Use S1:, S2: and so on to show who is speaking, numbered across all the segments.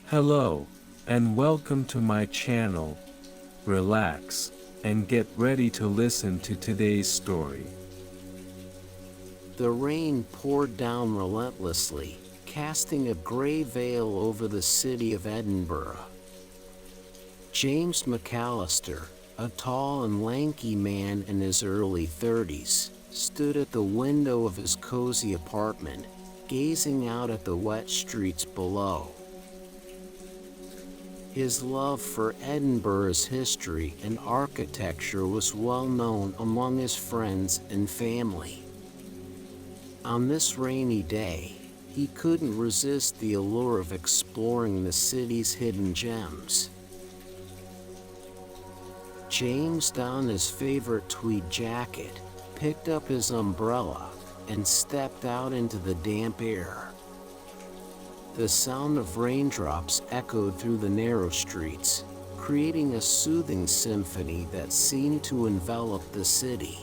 S1: Hello, and welcome to my channel. Relax, and get ready to listen to today's story.
S2: The rain poured down relentlessly, casting a gray veil over the city of Edinburgh. James McAllister, a tall and lanky man in his early 30s, stood at the window of his cozy apartment, gazing out at the wet streets below. His love for Edinburgh's history and architecture was well known among his friends and family. On this rainy day, he couldn't resist the allure of exploring the city's hidden gems. James donned his favorite tweed jacket, picked up his umbrella, and stepped out into the damp air. The sound of raindrops echoed through the narrow streets, creating a soothing symphony that seemed to envelop the city.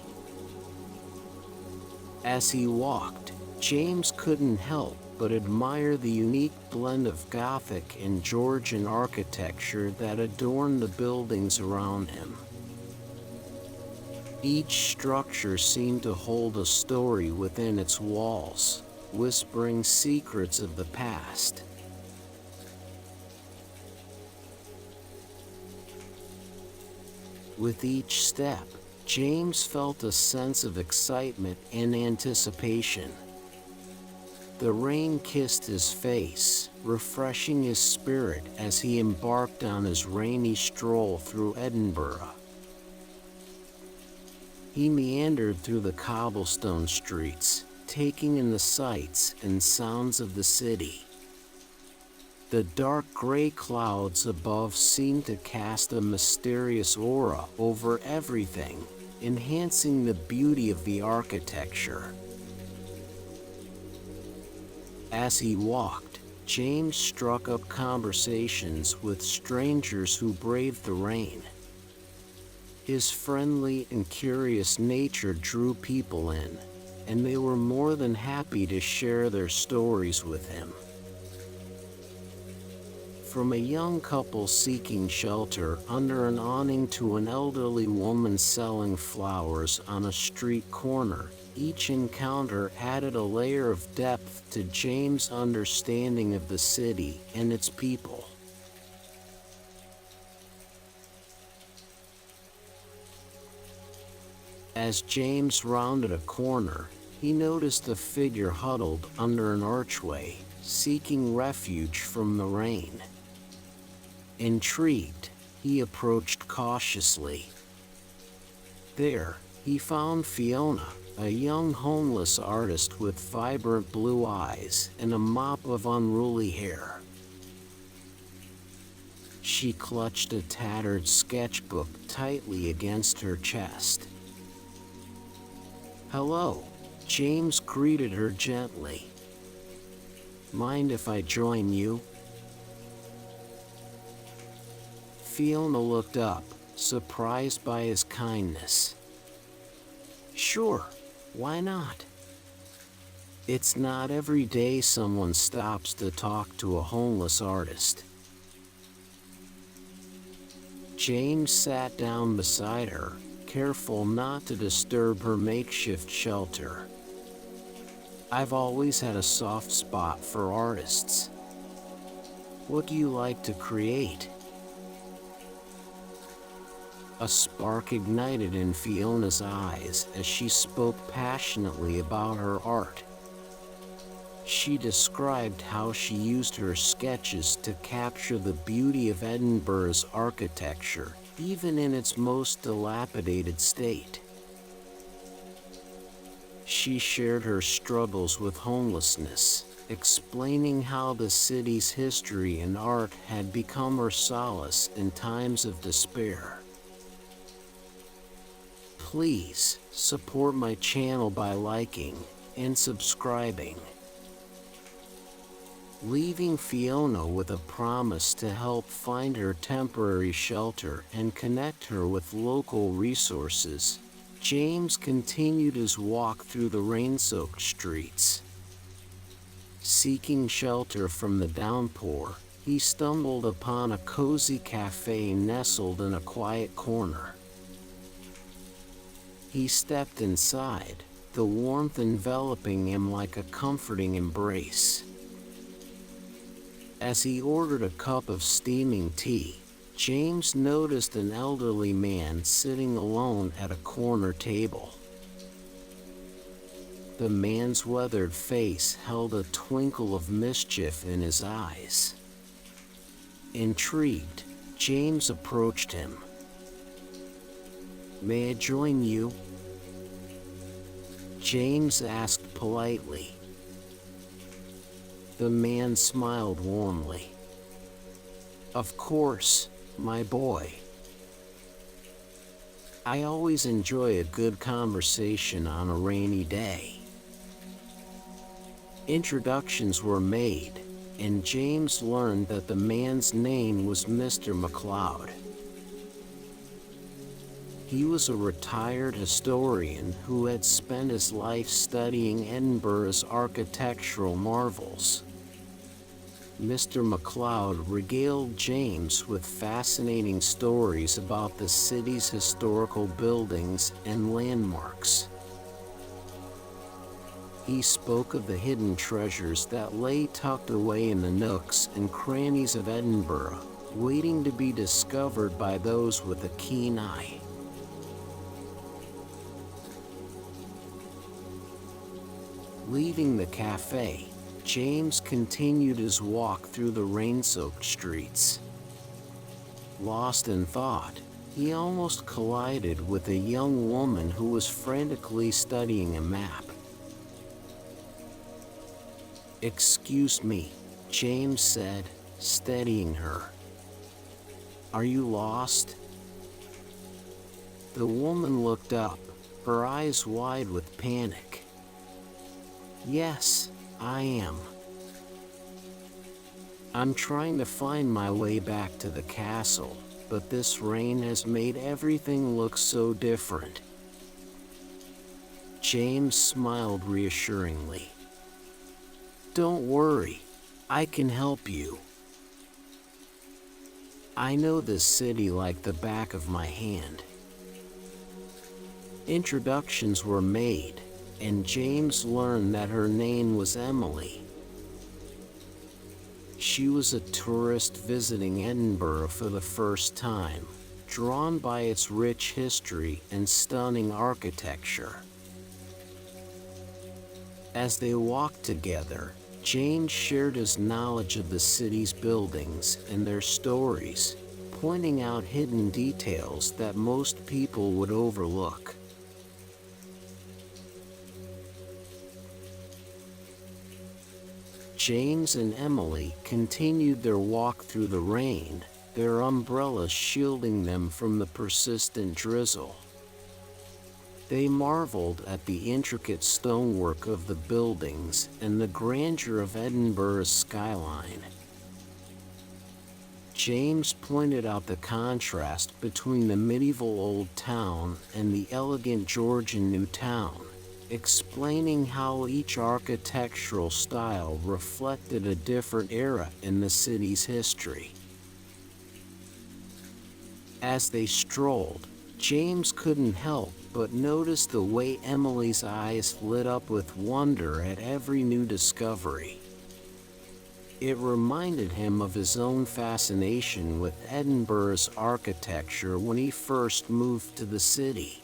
S2: As he walked, James couldn't help but admire the unique blend of Gothic and Georgian architecture that adorned the buildings around him. Each structure seemed to hold a story within its walls, whispering secrets of the past. With each step, James felt a sense of excitement and anticipation. The rain kissed his face, refreshing his spirit as he embarked on his rainy stroll through Edinburgh. He meandered through the cobblestone streets, taking in the sights and sounds of the city. The dark gray clouds above seemed to cast a mysterious aura over everything, enhancing the beauty of the architecture. As he walked, James struck up conversations with strangers who braved the rain. His friendly and curious nature drew people in, and they were more than happy to share their stories with him. From a young couple seeking shelter under an awning to an elderly woman selling flowers on a street corner, each encounter added a layer of depth to James' understanding of the city and its people. As James rounded a corner, he noticed a figure huddled under an archway, seeking refuge from the rain. Intrigued, he approached cautiously. There, he found Fiona, a young homeless artist with vibrant blue eyes and a mop of unruly hair. She clutched a tattered sketchbook tightly against her chest. "Hello," James greeted her gently. "Mind if I join you?" Fiona looked up, surprised by his kindness. "Sure, why not? It's not every day someone stops to talk to a homeless artist." James sat down beside her, careful not to disturb her makeshift shelter. "I've always had a soft spot for artists. What do you like to create?" A spark ignited in Fiona's eyes as she spoke passionately about her art. She described how she used her sketches to capture the beauty of Edinburgh's architecture, even in its most dilapidated state. She shared her struggles with homelessness, explaining how the city's history and art had become her solace in times of despair. Please support my channel by liking and subscribing. Leaving Fiona with a promise to help find her temporary shelter and connect her with local resources, James continued his walk through the rain-soaked streets. Seeking shelter from the downpour, he stumbled upon a cozy cafe nestled in a quiet corner. He stepped inside, the warmth enveloping him like a comforting embrace. As he ordered a cup of steaming tea, James noticed an elderly man sitting alone at a corner table. The man's weathered face held a twinkle of mischief in his eyes. Intrigued, James approached him. "May I join you?" James asked politely. The man smiled warmly. "Of course, my boy. I always enjoy a good conversation on a rainy day." Introductions were made, and James learned that the man's name was Mr. McLeod. He was a retired historian who had spent his life studying Edinburgh's architectural marvels. Mr. McLeod regaled James with fascinating stories about the city's historical buildings and landmarks. He spoke of the hidden treasures that lay tucked away in the nooks and crannies of Edinburgh, waiting to be discovered by those with a keen eye. Leaving the cafe, James continued his walk through the rain-soaked streets. Lost in thought, he almost collided with a young woman who was frantically studying a map. "Excuse me," James said, steadying her. "Are you lost?" The woman looked up, her eyes wide with panic. "Yes, I am. I'm trying to find my way back to the castle, but this rain has made everything look so different." James smiled reassuringly. "Don't worry, I can help you. I know this city like the back of my hand." Introductions were made, and James learned that her name was Emily. She was a tourist visiting Edinburgh for the first time, drawn by its rich history and stunning architecture. As they walked together, James shared his knowledge of the city's buildings and their stories, pointing out hidden details that most people would overlook. James and Emily continued their walk through the rain, their umbrellas shielding them from the persistent drizzle. They marveled at the intricate stonework of the buildings and the grandeur of Edinburgh's skyline. James pointed out the contrast between the medieval old town and the elegant Georgian new town, explaining how each architectural style reflected a different era in the city's history. As they strolled, James couldn't help but notice the way Emily's eyes lit up with wonder at every new discovery. It reminded him of his own fascination with Edinburgh's architecture when he first moved to the city.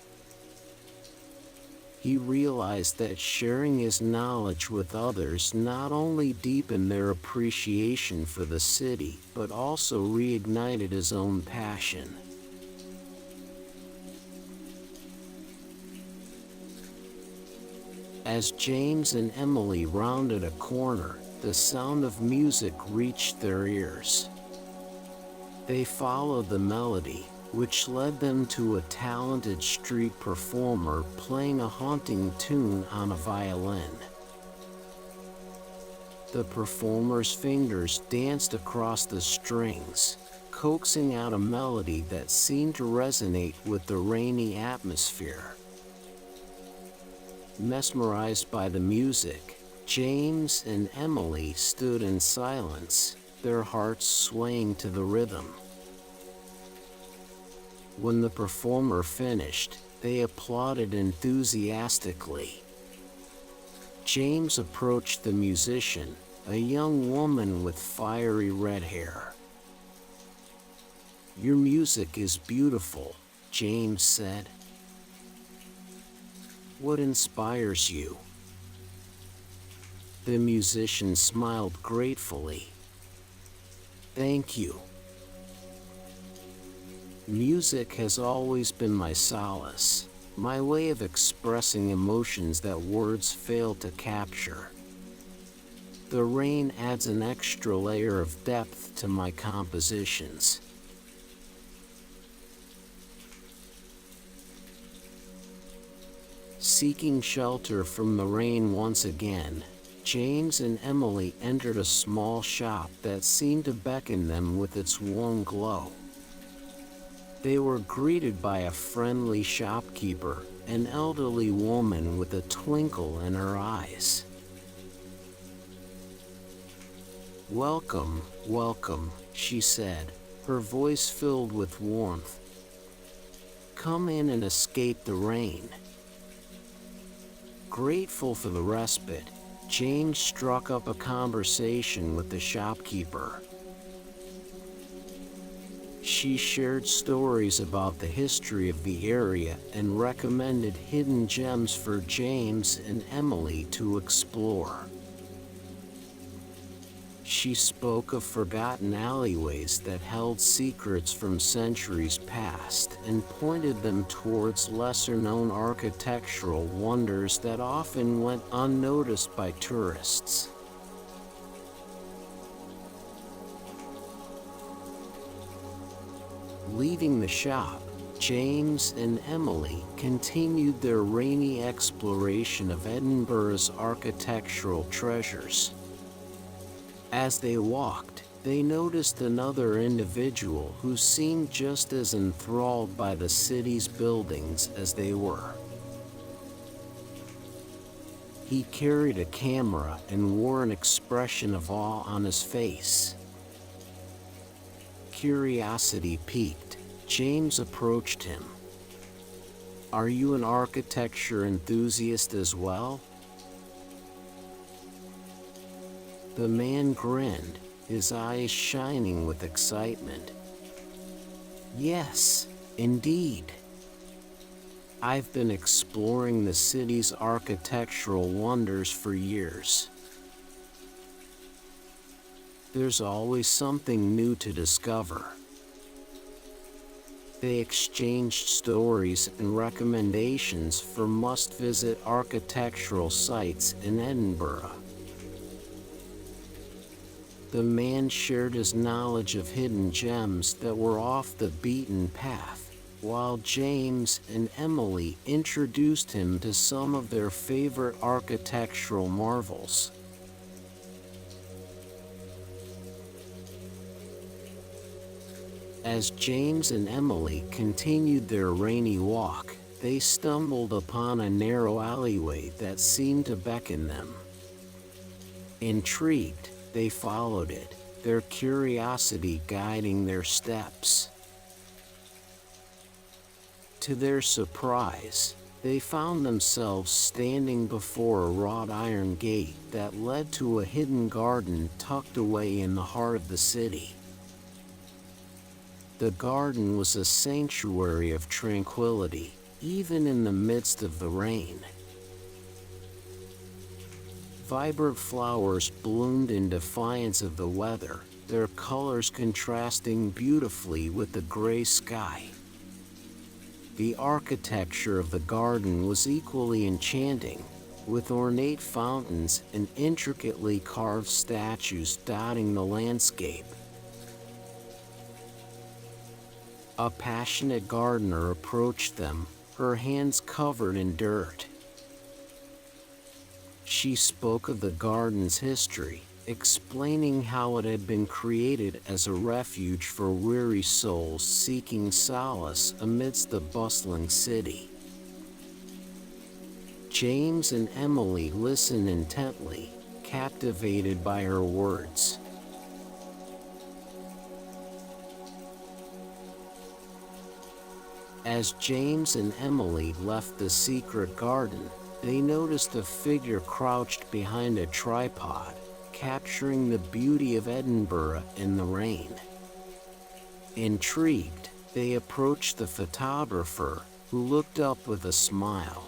S2: He realized that sharing his knowledge with others not only deepened their appreciation for the city, but also reignited his own passion. As James and Emily rounded a corner, the sound of music reached their ears. They followed the melody, which led them to a talented street performer playing a haunting tune on a violin. The performer's fingers danced across the strings, coaxing out a melody that seemed to resonate with the rainy atmosphere. Mesmerized by the music, James and Emily stood in silence, their hearts swaying to the rhythm. When the performer finished, they applauded enthusiastically. James approached the musician, a young woman with fiery red hair. "Your music is beautiful," James said. "What inspires you?" The musician smiled gratefully. "Thank you. Music has always been my solace, my way of expressing emotions that words fail to capture. The rain adds an extra layer of depth to my compositions." Seeking shelter from the rain once again, James and Emily entered a small shop that seemed to beckon them with its warm glow. They were greeted by a friendly shopkeeper, an elderly woman with a twinkle in her eyes. "Welcome, welcome," she said, her voice filled with warmth. "Come in and escape the rain." Grateful for the respite, James struck up a conversation with the shopkeeper. She shared stories about the history of the area and recommended hidden gems for James and Emily to explore. She spoke of forgotten alleyways that held secrets from centuries past and pointed them towards lesser-known architectural wonders that often went unnoticed by tourists. Leaving the shop, James and Emily continued their rainy exploration of Edinburgh's architectural treasures. As they walked, they noticed another individual who seemed just as enthralled by the city's buildings as they were. He carried a camera and wore an expression of awe on his face. Curiosity piqued, James approached him. "Are you an architecture enthusiast as well?" The man grinned, his eyes shining with excitement. "Yes, indeed. I've been exploring the city's architectural wonders for years. There's always something new to discover." They exchanged stories and recommendations for must-visit architectural sites in Edinburgh. The man shared his knowledge of hidden gems that were off the beaten path, while James and Emily introduced him to some of their favorite architectural marvels. As James and Emily continued their rainy walk, they stumbled upon a narrow alleyway that seemed to beckon them. Intrigued, they followed it, their curiosity guiding their steps. To their surprise, they found themselves standing before a wrought iron gate that led to a hidden garden tucked away in the heart of the city. The garden was a sanctuary of tranquility, even in the midst of the rain. Vibrant flowers bloomed in defiance of the weather, their colors contrasting beautifully with the gray sky. The architecture of the garden was equally enchanting, with ornate fountains and intricately carved statues dotting the landscape. A passionate gardener approached them, her hands covered in dirt. She spoke of the garden's history, explaining how it had been created as a refuge for weary souls seeking solace amidst the bustling city. James and Emily listened intently, captivated by her words. As James and Emily left the secret garden, they noticed a figure crouched behind a tripod, capturing the beauty of Edinburgh in the rain. Intrigued, they approached the photographer, who looked up with a smile.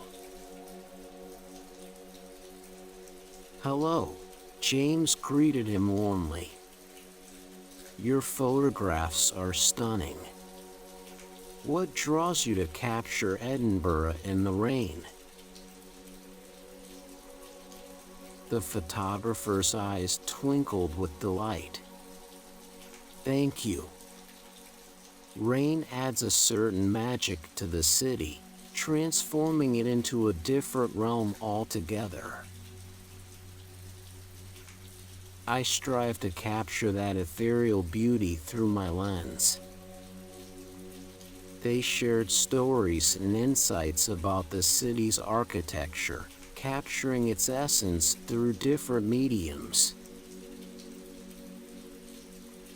S2: "Hello," James greeted him warmly. "Your photographs are stunning. What draws you to capture Edinburgh in the rain?" The photographer's eyes twinkled with delight. "Thank you. Rain adds a certain magic to the city, transforming it into a different realm altogether. I strive to capture that ethereal beauty through my lens." They shared stories and insights about the city's architecture, capturing its essence through different mediums.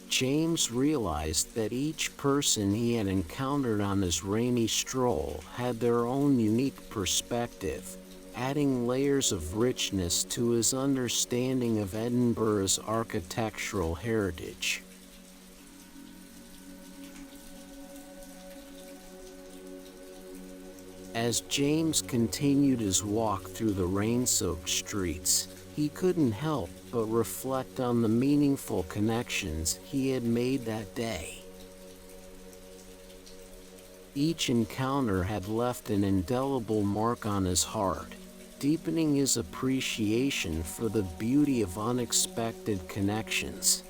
S2: James realized that each person he had encountered on his rainy stroll had their own unique perspective, adding layers of richness to his understanding of Edinburgh's architectural heritage. As James continued his walk through the rain-soaked streets, he couldn't help but reflect on the meaningful connections he had made that day. Each encounter had left an indelible mark on his heart, deepening his appreciation for the beauty of unexpected connections.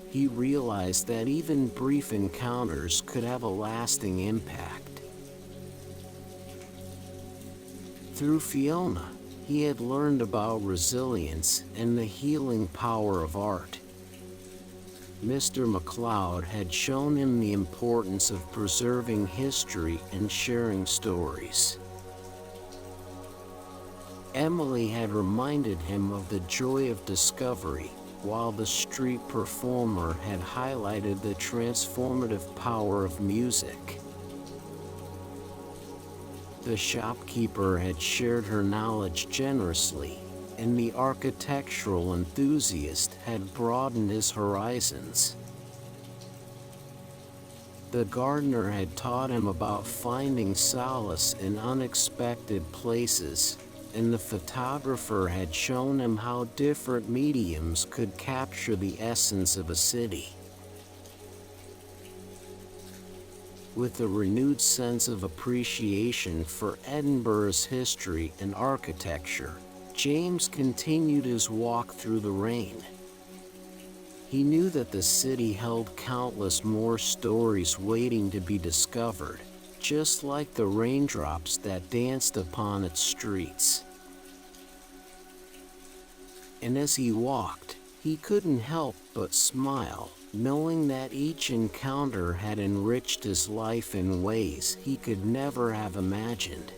S2: He realized that even brief encounters could have a lasting impact. Through Fiona, he had learned about resilience and the healing power of art. Mr. McLeod had shown him the importance of preserving history and sharing stories. Emily had reminded him of the joy of discovery, while the street performer had highlighted the transformative power of music. The shopkeeper had shared her knowledge generously, and the architectural enthusiast had broadened his horizons. The gardener had taught him about finding solace in unexpected places, and the photographer had shown him how different mediums could capture the essence of a city. With a renewed sense of appreciation for Edinburgh's history and architecture, James continued his walk through the rain. He knew that the city held countless more stories waiting to be discovered, just like the raindrops that danced upon its streets. And as he walked, he couldn't help but smile, knowing that each encounter had enriched his life in ways he could never have imagined.